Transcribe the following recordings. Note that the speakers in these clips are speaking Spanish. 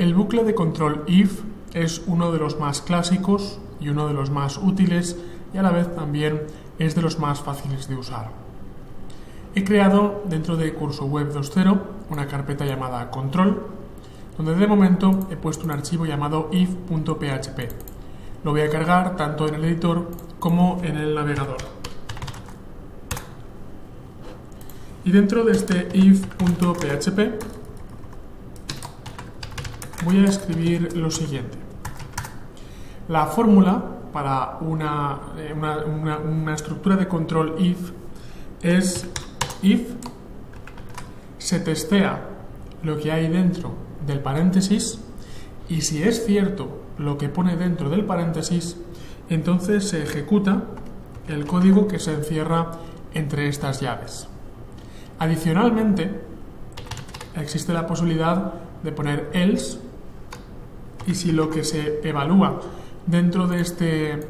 El bucle de control if es uno de los más clásicos y uno de los más útiles y a la vez también es de los más fáciles de usar. He creado dentro de Curso Web 2.0 una carpeta llamada control, donde de momento he puesto un archivo llamado if.php. Lo voy a cargar tanto en el editor como en el navegador. Y dentro de este if.php voy a escribir lo siguiente. La fórmula para una estructura de control if es if se testea lo que hay dentro del paréntesis y si es cierto lo que pone dentro del paréntesis, entonces se ejecuta el código que se encierra entre estas llaves. Adicionalmente, existe la posibilidad de poner else y si lo que se evalúa dentro de este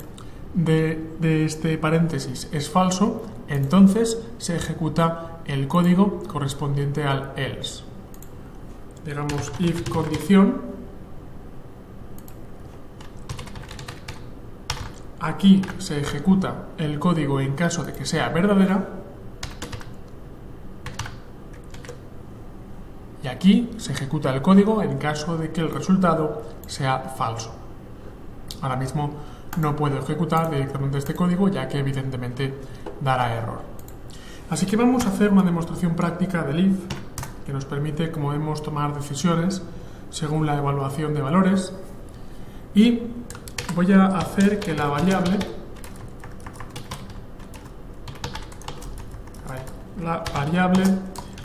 paréntesis es falso, entonces se ejecuta el código correspondiente al else. Digamos if condición. Aquí se ejecuta el código en caso de que sea verdadera. Y aquí se ejecuta el código en caso de que el resultado sea falso. Ahora mismo no puedo ejecutar directamente este código ya que evidentemente dará error. Así que vamos a hacer una demostración práctica del if que nos permite, como vemos, tomar decisiones según la evaluación de valores y voy a hacer que la variable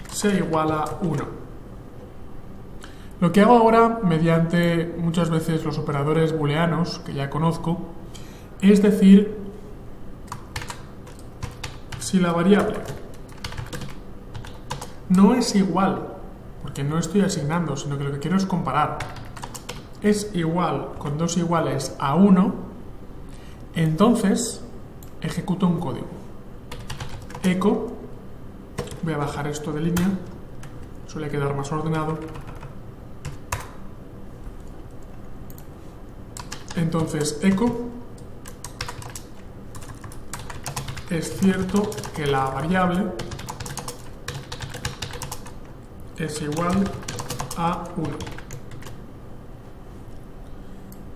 sea igual a 1. Lo que hago ahora, mediante muchas veces los operadores booleanos, que ya conozco, es decir, si la variable no es igual, porque no estoy asignando, sino que lo que quiero es comparar, es igual con dos iguales a 1, entonces ejecuto un código. Echo, voy a bajar esto de línea, suele quedar más ordenado. Entonces, echo es cierto que la variable es igual a 1.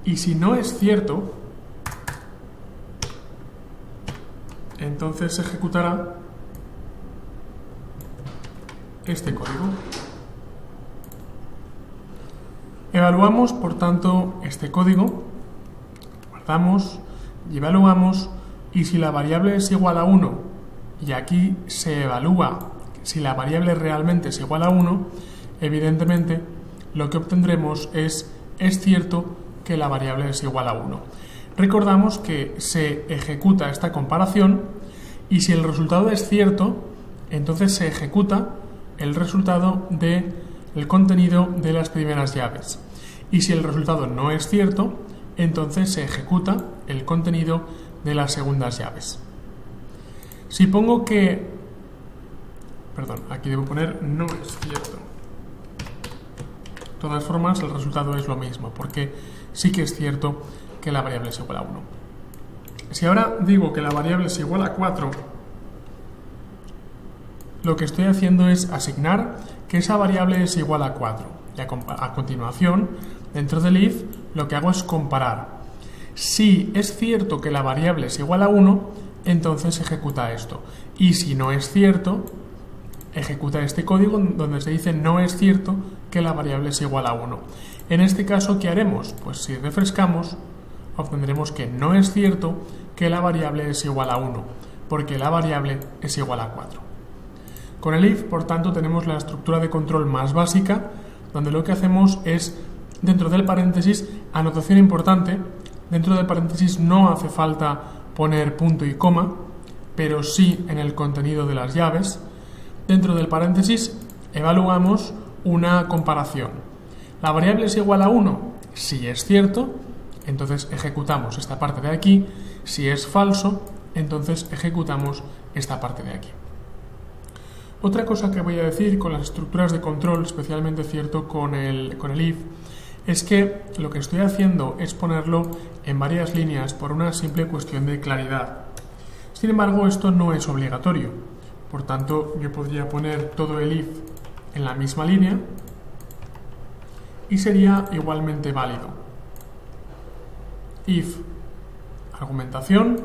Y si no es cierto, entonces se ejecutará este código. Evaluamos, por tanto, este código. Guardamos y evaluamos y si la variable es igual a 1 y aquí se evalúa si la variable realmente es igual a 1, evidentemente lo que obtendremos es cierto que la variable es igual a 1. Recordamos que se ejecuta esta comparación y si el resultado es cierto, entonces se ejecuta el resultado del contenido de las primeras llaves. Y si el resultado no es cierto, entonces se ejecuta el contenido de las segundas llaves. Si pongo que... aquí debo poner no es cierto. De todas formas, el resultado es lo mismo, porque sí que es cierto que la variable es igual a 1. Si ahora digo que la variable es igual a 4, lo que estoy haciendo es asignar que esa variable es igual a 4. Y a continuación, dentro del if, lo que hago es comparar. Si es cierto que la variable es igual a 1, entonces ejecuta esto. Y si no es cierto, ejecuta este código donde se dice no es cierto que la variable es igual a 1. En este caso, ¿qué haremos? Pues si refrescamos, obtendremos que no es cierto que la variable es igual a 1, porque la variable es igual a 4. Con el if, por tanto, tenemos la estructura de control más básica, donde lo que hacemos es, dentro del paréntesis, anotación importante, dentro del paréntesis no hace falta poner punto y coma, pero sí en el contenido de las llaves. Dentro del paréntesis evaluamos una comparación. ¿La variable es igual a 1? Si es cierto, entonces ejecutamos esta parte de aquí. Si es falso, entonces ejecutamos esta parte de aquí. Otra cosa que voy a decir con las estructuras de control, especialmente cierto con el if, es que lo que estoy haciendo es ponerlo en varias líneas por una simple cuestión de claridad. Sin embargo, esto no es obligatorio. Por tanto, yo podría poner todo el if en la misma línea y sería igualmente válido. If, argumentación,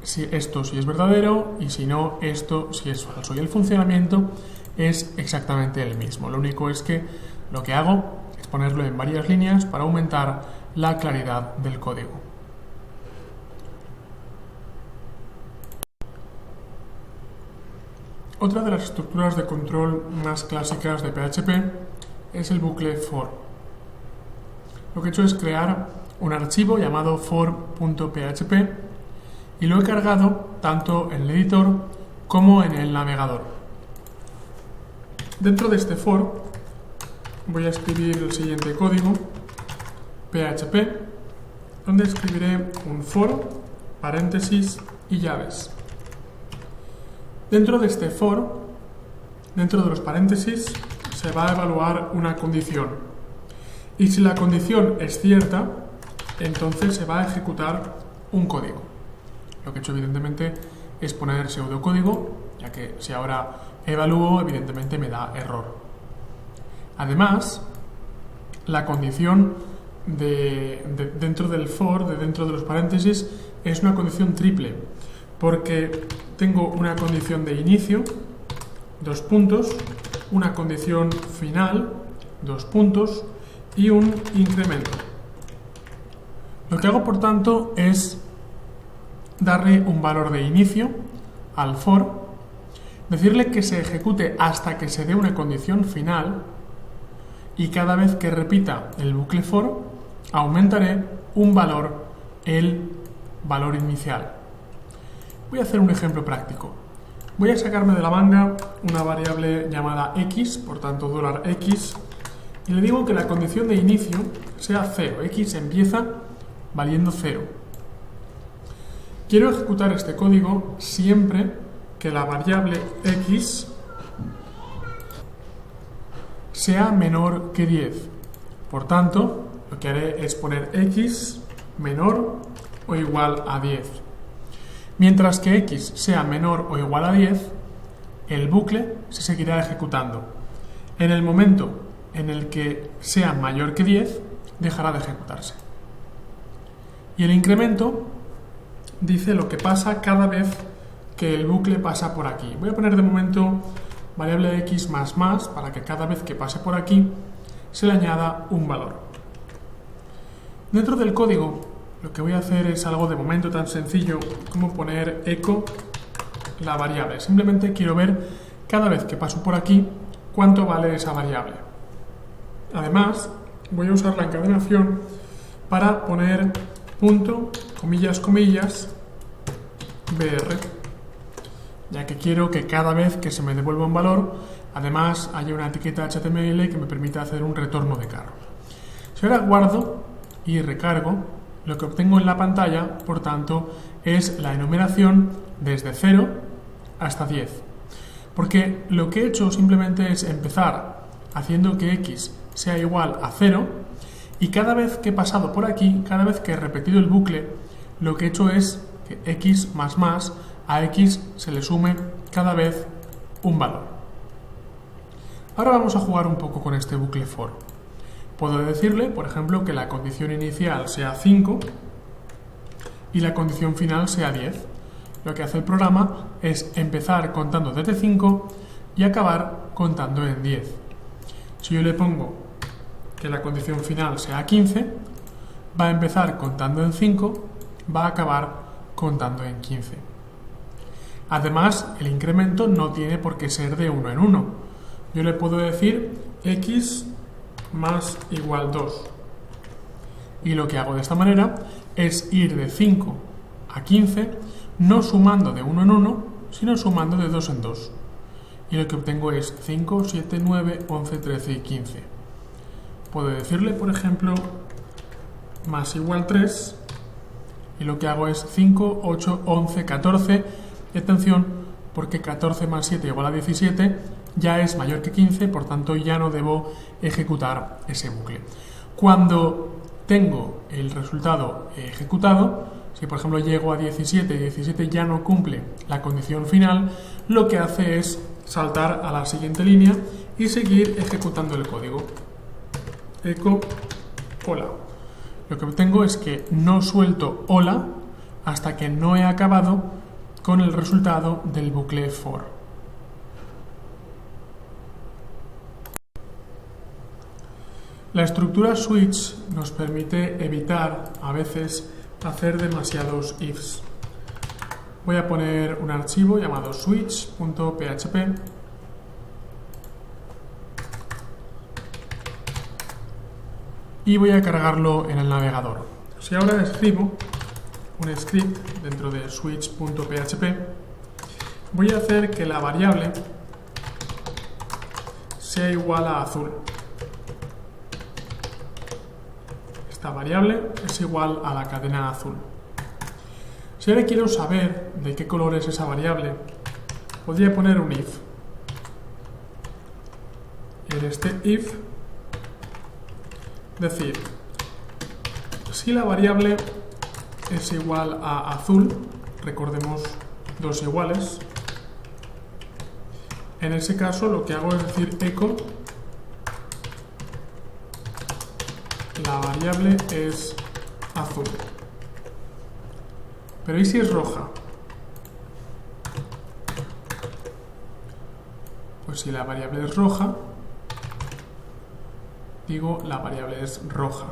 si esto sí es verdadero y si no, esto sí es falso. Y el funcionamiento es exactamente el mismo. Lo único es que lo que hago es ponerlo en varias líneas para aumentar la claridad del código. Otra de las estructuras de control más clásicas de PHP es el bucle for. Lo que he hecho es crear un archivo llamado for.php y lo he cargado tanto en el editor como en el navegador. Dentro de este for voy a escribir el siguiente código, PHP, donde escribiré un for, paréntesis y llaves. Dentro de este for, dentro de los paréntesis, se va a evaluar una condición. Y si la condición es cierta, entonces se va a ejecutar un código. Lo que he hecho, evidentemente, es poner pseudocódigo, ya que si ahora evalúo, evidentemente me da error. Además, la condición dentro del for, dentro de los paréntesis, es una condición triple, porque tengo una condición de inicio, 2 puntos, una condición final, 2 puntos, y un incremento. Lo que hago, por tanto, es darle un valor de inicio al for, decirle que se ejecute hasta que se dé una condición final, y cada vez que repita el bucle for, aumentaré un valor, el valor inicial. Voy a hacer un ejemplo práctico. Voy a sacarme de la manga una variable llamada x, por tanto $x, y le digo que la condición de inicio sea 0. X empieza valiendo 0. Quiero ejecutar este código siempre que la variable x sea menor que 10. Por tanto, lo que haré es poner x menor o igual a 10. Mientras que x sea menor o igual a 10, el bucle se seguirá ejecutando. En el momento en el que sea mayor que 10, dejará de ejecutarse. Y el incremento dice lo que pasa cada vez que el bucle pasa por aquí. Voy a poner de momento variable x más para que cada vez que pase por aquí se le añada un valor. Dentro del código lo que voy a hacer es algo de momento tan sencillo como poner echo la variable. Simplemente quiero ver cada vez que paso por aquí cuánto vale esa variable. Además, voy a usar la encadenación para poner punto, comillas, comillas, br, ya que quiero que cada vez que se me devuelva un valor, además haya una etiqueta HTML que me permita hacer un retorno de carro. Si ahora guardo y recargo, lo que obtengo en la pantalla, por tanto, es la enumeración desde 0 hasta 10. Porque lo que he hecho simplemente es empezar haciendo que x sea igual a 0 y cada vez que he pasado por aquí, cada vez que he repetido el bucle, lo que he hecho es que x más a x se le sume cada vez un valor. Ahora vamos a jugar un poco con este bucle for. Puedo decirle, por ejemplo, que la condición inicial sea 5 y la condición final sea 10. Lo que hace el programa es empezar contando desde 5 y acabar contando en 10. Si yo le pongo que la condición final sea 15, va a empezar contando en 5, va a acabar contando en 15. Además, el incremento no tiene por qué ser de 1 en 1. Yo le puedo decir x más igual 2. Y lo que hago de esta manera es ir de 5 a 15, no sumando de 1 en 1, sino sumando de 2 en 2. Y lo que obtengo es 5, 7, 9, 11, 13 y 15. Puedo decirle, por ejemplo, más igual 3, y lo que hago es 5, 8, 11, 14, y atención, porque 14 más 7 igual a 17, ya es mayor que 15, por tanto ya no debo ejecutar ese bucle. Cuando tengo el resultado ejecutado, si por ejemplo llego a 17 y 17 ya no cumple la condición final, lo que hace es saltar a la siguiente línea y seguir ejecutando el código. Echo hola. Lo que obtengo es que no suelto hola hasta que no he acabado con el resultado del bucle for. La estructura switch nos permite evitar a veces hacer demasiados ifs. Voy a poner un archivo llamado switch.php y voy a cargarlo en el navegador. Si ahora escribo un script dentro de switch.php, voy a hacer que la variable sea igual a azul. Esta variable es igual a la cadena azul. Si ahora quiero saber de qué color es esa variable, podría poner un if. En este if, decir, si la variable es igual a azul, recordemos dos iguales, en ese caso lo que hago es decir echo, la variable es azul. Pero ¿y si es roja? Pues si la variable es roja, digo la variable es roja.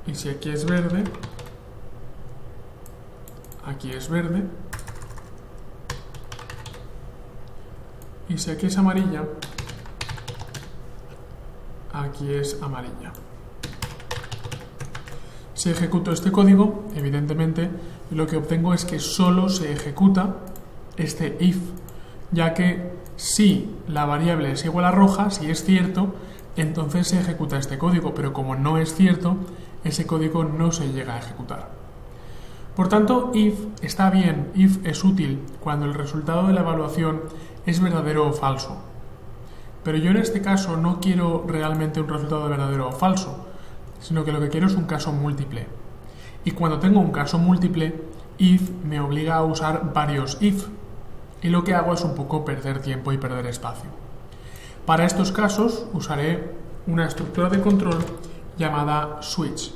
Y si aquí es verde, aquí es verde. Y si aquí es amarilla, aquí es amarilla. Si ejecuto este código, evidentemente lo que obtengo es que solo se ejecuta este if, ya que si la variable es igual a roja, si es cierto, entonces se ejecuta este código, pero como no es cierto, ese código no se llega a ejecutar. Por tanto, if está bien, if es útil cuando el resultado de la evaluación es verdadero o falso. Pero yo en este caso no quiero realmente un resultado verdadero o falso, sino que lo que quiero es un caso múltiple. Y cuando tengo un caso múltiple, if me obliga a usar varios if. Y lo que hago es un poco perder tiempo y perder espacio. Para estos casos usaré una estructura de control llamada switch.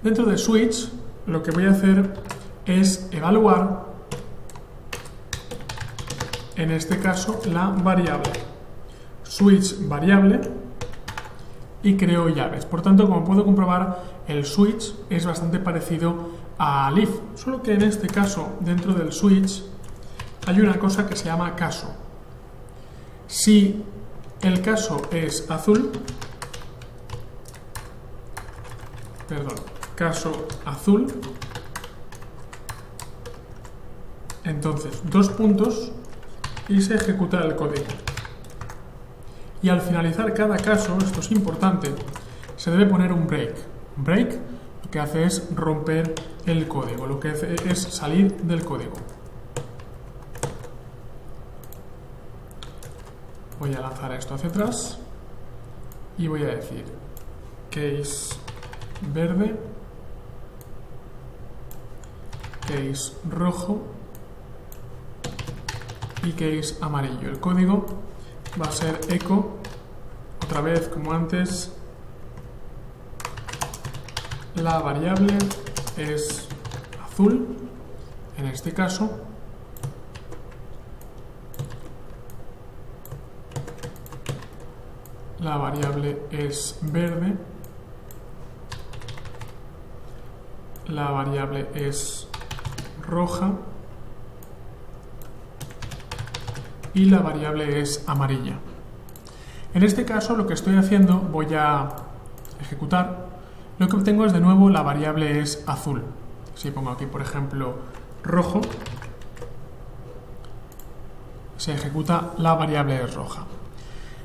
Dentro de switch lo que voy a hacer es evaluar, en este caso, la variable. Switch variable y creo llaves. Por tanto, como puedo comprobar, el switch es bastante parecido al if, solo que en este caso, dentro del switch, hay una cosa que se llama caso. Si el caso es azul, caso azul, entonces dos puntos y se ejecuta el código. Y al finalizar cada caso, esto es importante, se debe poner un break. Un break lo que hace es romper el código, lo que hace es salir del código. Voy a lanzar esto hacia atrás y voy a decir case verde, case rojo y case amarillo. El código va a ser echo, otra vez como antes, la variable es azul, en este caso, la variable es verde, la variable es roja y la variable es amarilla. En este caso lo que estoy haciendo, voy a ejecutar, lo que obtengo es de nuevo la variable es azul. Si pongo aquí por ejemplo rojo, se ejecuta la variable es roja.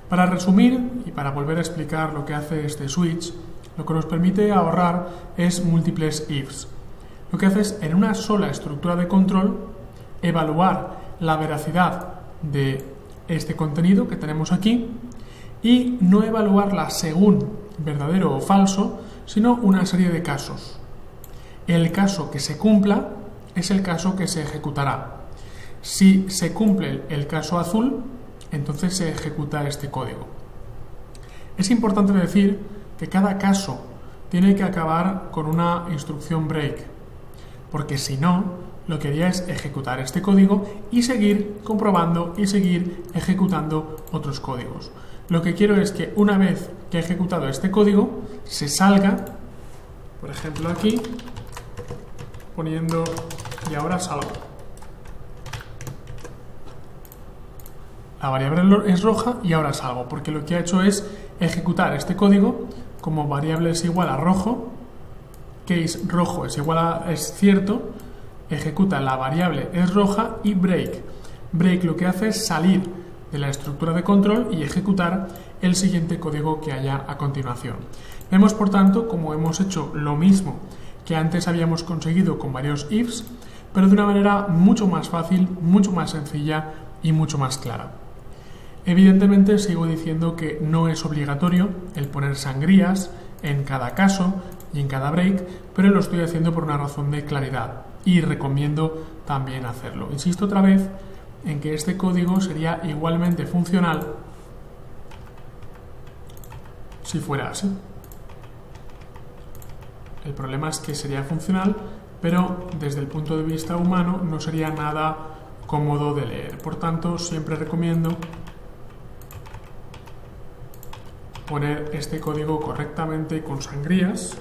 Para resumir y para volver a explicar lo que hace este switch, lo que nos permite ahorrar es múltiples ifs. Lo que hace es en una sola estructura de control evaluar la veracidad de este contenido que tenemos aquí y no evaluarla según verdadero o falso, sino una serie de casos. El caso que se cumpla es el caso que se ejecutará. Si se cumple el caso azul, entonces se ejecuta este código. Es importante decir que cada caso tiene que acabar con una instrucción break, porque si no, lo que haría es ejecutar este código y seguir comprobando y seguir ejecutando otros códigos. Lo que quiero es que una vez que he ejecutado este código, se salga, por ejemplo aquí, poniendo y ahora salgo. La variable es roja y ahora salgo, porque lo que ha hecho es ejecutar este código como variable es igual a rojo, case rojo es igual a es cierto, ejecuta la variable es roja y break. Break lo que hace es salir de la estructura de control y ejecutar el siguiente código que haya a continuación. Vemos, por tanto, como hemos hecho lo mismo que antes habíamos conseguido con varios ifs, pero de una manera mucho más fácil, mucho más sencilla y mucho más clara. Evidentemente sigo diciendo que no es obligatorio el poner sangrías en cada caso y en cada break, pero lo estoy haciendo por una razón de claridad y recomiendo también hacerlo. Insisto otra vez en que este código sería igualmente funcional si fuera así. El problema es que sería funcional, pero desde el punto de vista humano no sería nada cómodo de leer. Por tanto, siempre recomiendo poner este código correctamente con sangrías.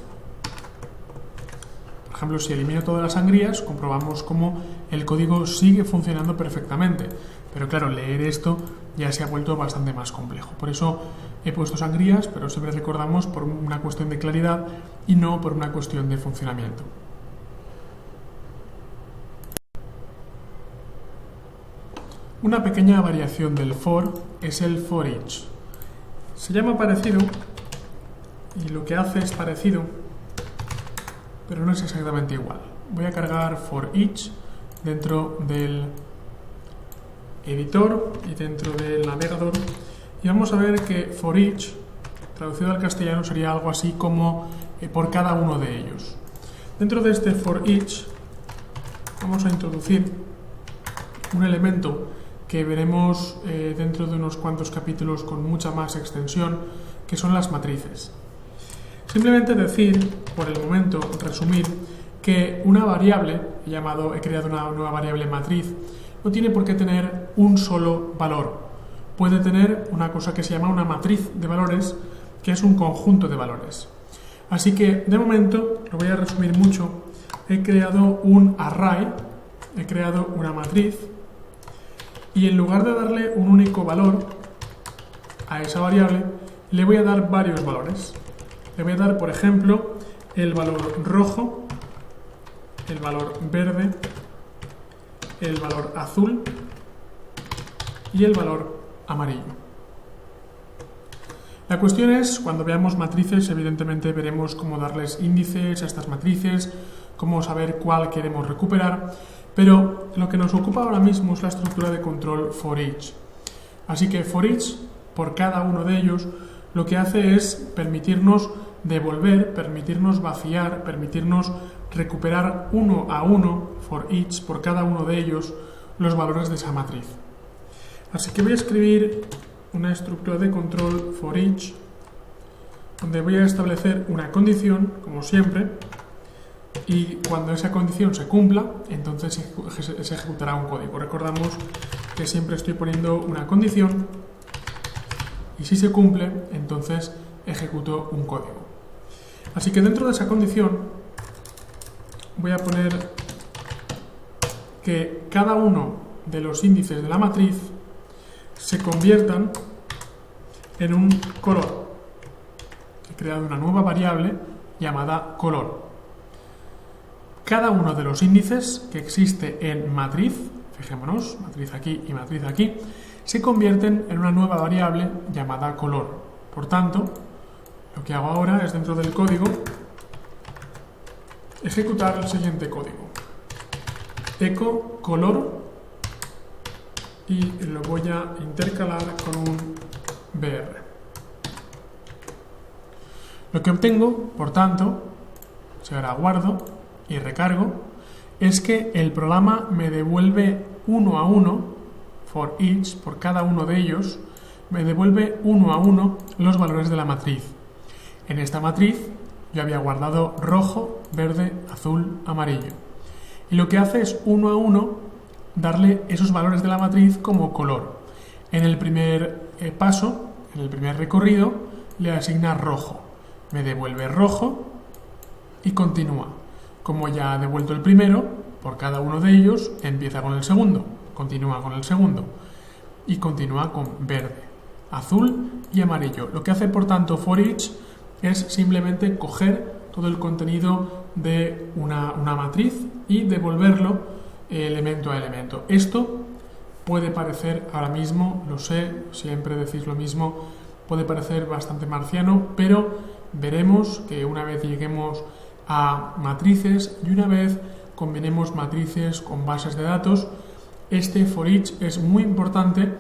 Por ejemplo, si elimino todas las sangrías, comprobamos cómo el código sigue funcionando perfectamente. Pero claro, leer esto ya se ha vuelto bastante más complejo. Por eso he puesto sangrías, pero siempre recordamos por una cuestión de claridad y no por una cuestión de funcionamiento. Una pequeña variación del for es el for each. Se llama parecido y lo que hace es parecido, pero no es exactamente igual. Voy a cargar for each dentro del editor y dentro del navegador y vamos a ver que for each, traducido al castellano, sería algo así como por cada uno de ellos. Dentro de este for each vamos a introducir un elemento que veremos dentro de unos cuantos capítulos con mucha más extensión, que son las matrices. Simplemente decir, por el momento, resumir, que una variable, he creado una nueva variable matriz, no tiene por qué tener un solo valor. Puede tener una cosa que se llama una matriz de valores, que es un conjunto de valores. Así que, de momento, lo voy a resumir mucho, he creado un array, he creado una matriz, y en lugar de darle un único valor a esa variable, le voy a dar varios valores. Le voy a dar, por ejemplo, el valor rojo, el valor verde, el valor azul y el valor amarillo. La cuestión es, cuando veamos matrices, evidentemente veremos cómo darles índices a estas matrices, cómo saber cuál queremos recuperar, pero lo que nos ocupa ahora mismo es la estructura de control for each. Así que for each, por cada uno de ellos, lo que hace es permitirnos devolver, permitirnos vaciar, permitirnos recuperar uno a uno, for each, por cada uno de ellos, los valores de esa matriz. Así que voy a escribir una estructura de control for each, donde voy a establecer una condición, como siempre, y cuando esa condición se cumpla, entonces se ejecutará un código. Recordamos que siempre estoy poniendo una condición y si se cumple, entonces ejecuto un código. Así que dentro de esa condición voy a poner que cada uno de los índices de la matriz se conviertan en un color. He creado una nueva variable llamada color. Cada uno de los índices que existe en matriz, fijémonos, matriz aquí y matriz aquí, se convierten en una nueva variable llamada color. Por tanto, lo que hago ahora es, dentro del código, ejecutar el siguiente código. Echo color y lo voy a intercalar con un BR. Lo que obtengo, por tanto, si ahora guardo y recargo, es que el programa me devuelve uno a uno, for each, por cada uno de ellos, me devuelve uno a uno los valores de la matriz. En esta matriz yo había guardado rojo, verde, azul, amarillo. Y lo que hace es uno a uno darle esos valores de la matriz como color. En el primer paso, en el primer recorrido, le asigna rojo. Me devuelve rojo y continúa. Como ya ha devuelto el primero, por cada uno de ellos empieza con el segundo, continúa con el segundo y continúa con verde, azul y amarillo. Lo que hace, por tanto, for each es simplemente coger todo el contenido de una matriz y devolverlo elemento a elemento. Esto puede parecer, ahora mismo, lo sé, siempre decís lo mismo, puede parecer bastante marciano, pero veremos que una vez lleguemos a matrices y una vez combinemos matrices con bases de datos, este for each es muy importante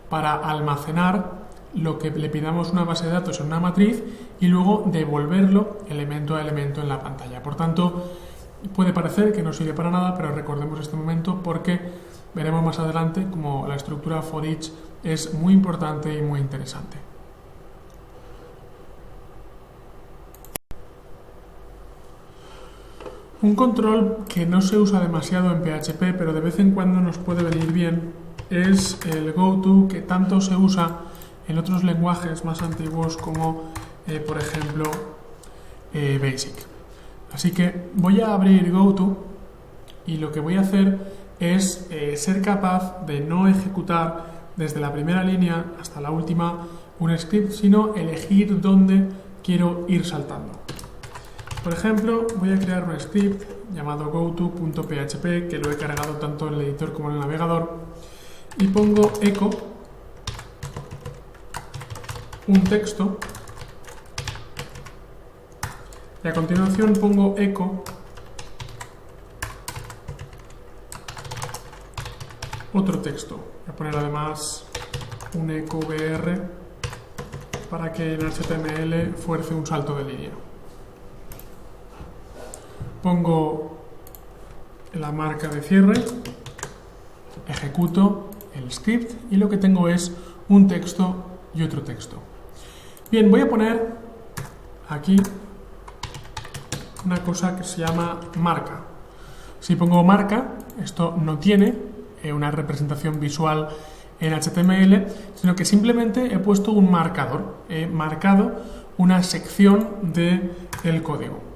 para almacenar lo que le pidamos una base de datos en una matriz y luego devolverlo elemento a elemento en la pantalla. Por tanto, puede parecer que no sirve para nada, pero recordemos este momento porque veremos más adelante cómo la estructura for each es muy importante y muy interesante. Un control que no se usa demasiado en PHP, pero de vez en cuando nos puede venir bien, es el goto, que tanto se usa en otros lenguajes más antiguos como, por ejemplo, Basic. Así que voy a abrir goto y lo que voy a hacer es ser capaz de no ejecutar desde la primera línea hasta la última un script, sino elegir dónde quiero ir saltando. Por ejemplo, voy a crear un script llamado goto.php que lo he cargado tanto en el editor como en el navegador y pongo echo un texto y a continuación pongo echo otro texto. Voy a poner además un echo br para que en HTML fuerce un salto de línea. Pongo la marca de cierre, ejecuto el script y lo que tengo es un texto y otro texto. Bien, voy a poner aquí una cosa que se llama marca. Si pongo marca, esto no tiene una representación visual en HTML, sino que simplemente he puesto un marcador, he marcado una sección del código.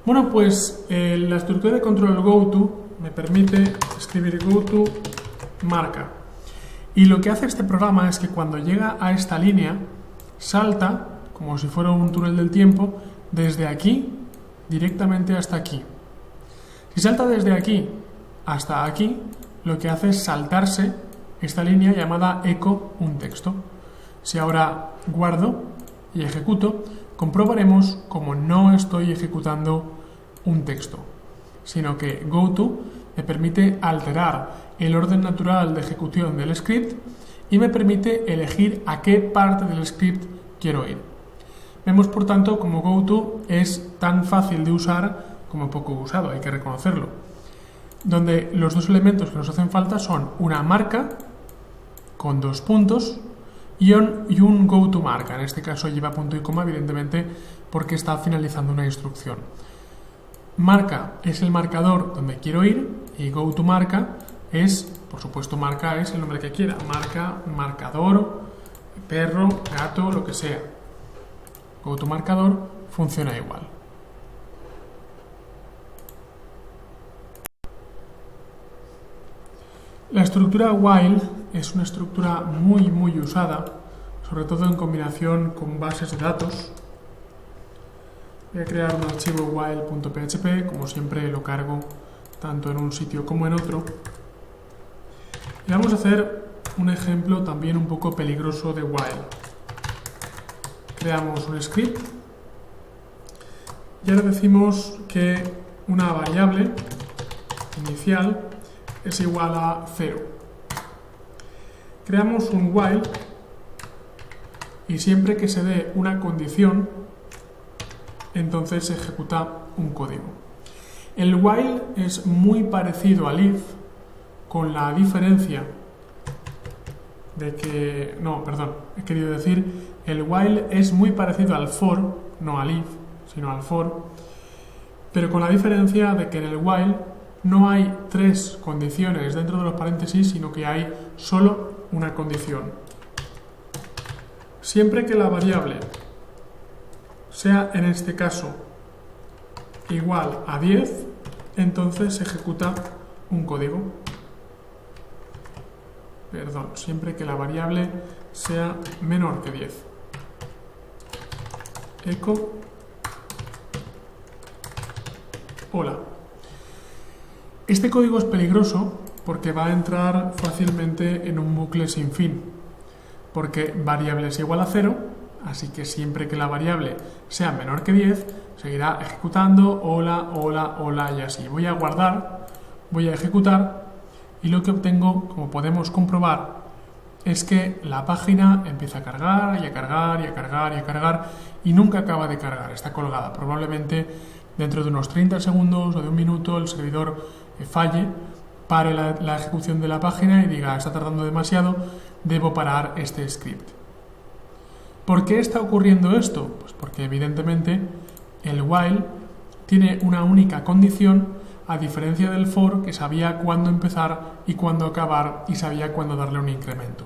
Bueno, pues la estructura de control goto me permite escribir goto marca. Y lo que hace este programa es que cuando llega a esta línea, salta, como si fuera un túnel del tiempo, desde aquí directamente hasta aquí. Si salta desde aquí hasta aquí, lo que hace es saltarse esta línea llamada echo un texto. Si ahora guardo y ejecuto, comprobaremos como no estoy ejecutando un texto, sino que goto me permite alterar el orden natural de ejecución del script y me permite elegir a qué parte del script quiero ir. Vemos, por tanto, como goto es tan fácil de usar como poco usado, hay que reconocerlo, donde los dos elementos que nos hacen falta son una marca con dos puntos y un goto marca. En este caso lleva punto y coma, evidentemente, porque está finalizando una instrucción. Marca es el marcador donde quiero ir y goto marca es, por supuesto, marca es el nombre que quiera, marca, marcador, perro, gato, lo que sea. Goto marcador funciona igual. La estructura while es una estructura muy usada, sobre todo en combinación con bases de datos. Voy a crear un archivo while.php, como siempre lo cargo tanto en un sitio como en otro. Y vamos a hacer un ejemplo también un poco peligroso de while. Creamos un script y ahora decimos que una variable inicial es igual a 0. creamos un while y siempre que se dé una condición, entonces se ejecuta un código. El while es muy parecido al if, con la diferencia de que... No, perdón, he querido decir, el while es muy parecido al for, no al if, sino al for, pero con la diferencia de que en el while no hay 3 condiciones dentro de los paréntesis, sino que hay solo una condición. Siempre que la variable sea, en este caso, igual a 10, entonces se ejecuta un código. Perdón, siempre que la variable sea menor que 10. Echo hola. Este código es peligroso porque va a entrar fácilmente en un bucle sin fin, porque variable es igual a 0, así que siempre que la variable sea menor que 10, seguirá ejecutando hola, hola, hola y así. Voy a guardar, voy a ejecutar y lo que obtengo, como podemos comprobar, es que la página empieza a cargar y a cargar y a cargar y a cargar y nunca acaba de cargar, está colgada. Probablemente dentro de unos 30 segundos o de un minuto el servidor falle, pare la ejecución de la página y diga, está tardando demasiado, debo parar este script. ¿Por qué está ocurriendo esto? Pues porque evidentemente el while tiene una única condición, a diferencia del for, que sabía cuándo empezar y cuándo acabar y sabía cuándo darle un incremento.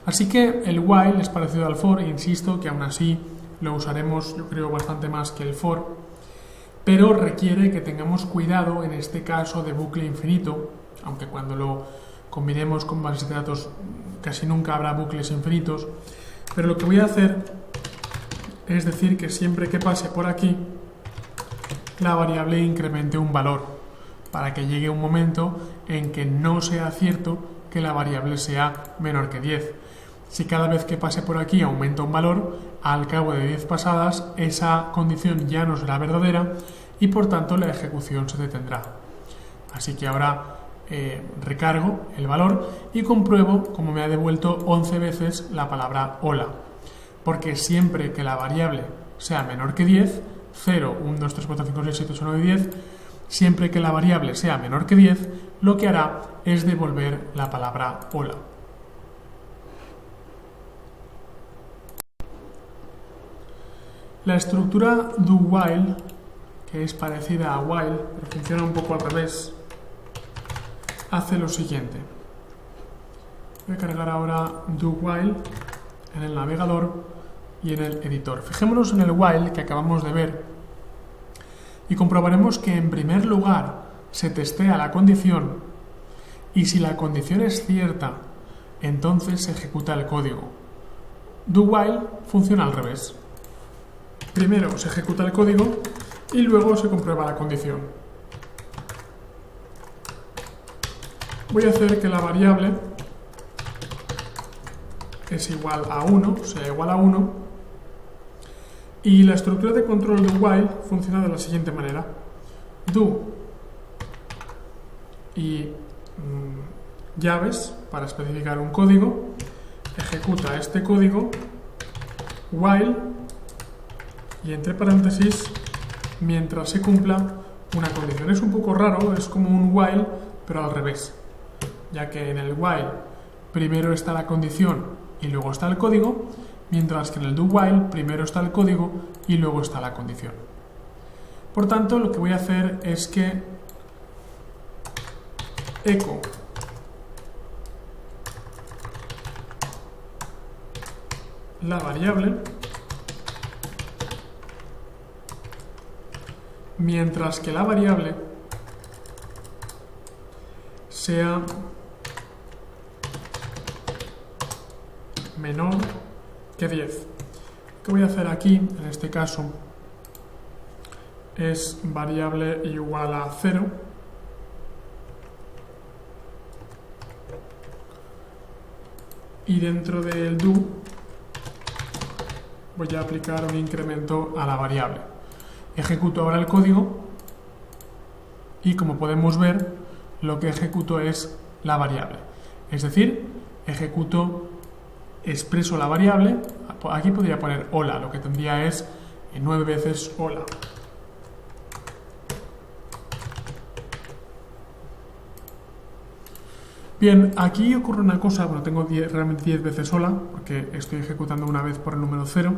Así que el while es parecido al for, e insisto que aún así lo usaremos, yo creo, bastante más que el for, pero requiere que tengamos cuidado en este caso de bucle infinito, aunque cuando lo combinemos con bases de datos casi nunca habrá bucles infinitos, pero lo que voy a hacer es decir que siempre que pase por aquí, la variable incremente un valor, para que llegue un momento en que no sea cierto que la variable sea menor que 10. Si cada vez que pase por aquí aumenta un valor, al cabo de 10 pasadas, esa condición ya no será verdadera y por tanto la ejecución se detendrá. Así que ahora recargo el valor y compruebo cómo me ha devuelto 11 veces la palabra hola, porque siempre que la variable sea menor que 10, 0, 1, 2, 3, 4, 5, 6, 7, 8, 9, 10, siempre que la variable sea menor que 10, lo que hará es devolver la palabra hola. La estructura do while, que es parecida a while, pero funciona un poco al revés, hace lo siguiente. Voy a cargar ahora do while en el navegador y en el editor. Fijémonos en el while que acabamos de ver y comprobaremos que en primer lugar se testea la condición y si la condición es cierta, entonces se ejecuta el código. Do while funciona al revés. Primero se ejecuta el código y luego se comprueba la condición. Voy a hacer que la variable es igual a 1, sea igual a 1, y la estructura de control de while funciona de la siguiente manera. Do y llaves para especificar un código, ejecuta este código, while y entre paréntesis mientras se cumpla una condición. Es un poco raro, es como un while pero al revés, ya que en el while primero está la condición y luego está el código, mientras que en el do while primero está el código y luego está la condición. Por tanto, lo que voy a hacer es que echo la variable mientras que la variable sea menor que 10. Lo que voy a hacer aquí, en este caso, es variable igual a 0 y dentro del do voy a aplicar un incremento a la variable. Ejecuto ahora el código y como podemos ver lo que ejecuto es la variable. Es decir, ejecuto, expreso la variable, aquí podría poner hola, lo que tendría es 9 veces hola. Bien, aquí ocurre una cosa, bueno, tengo realmente 10 veces hola, porque estoy ejecutando una vez por el número 0.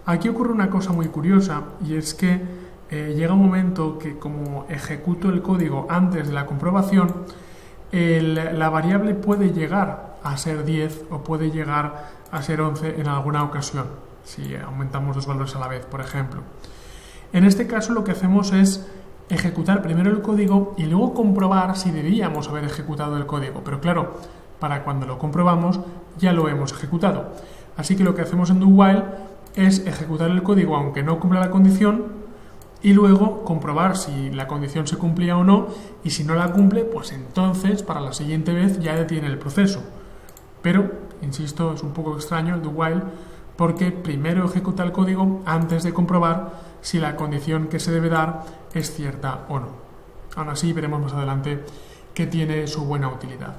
Aquí ocurre una cosa muy curiosa, y es que llega un momento que como ejecuto el código antes de la comprobación, la variable puede llegar a ser 10 o puede llegar a ser 11 en alguna ocasión, si aumentamos dos valores a la vez, por ejemplo. En este caso lo que hacemos es ejecutar primero el código y luego comprobar si debíamos haber ejecutado el código. Pero claro, para cuando lo comprobamos ya lo hemos ejecutado. Así que lo que hacemos en do while es ejecutar el código aunque no cumpla la condición y luego comprobar si la condición se cumplía o no, y si no la cumple, pues entonces para la siguiente vez ya detiene el proceso. Pero, insisto, es un poco extraño el do while porque primero ejecuta el código antes de comprobar si la condición que se debe dar es cierta o no. Aún así, veremos más adelante que tiene su buena utilidad.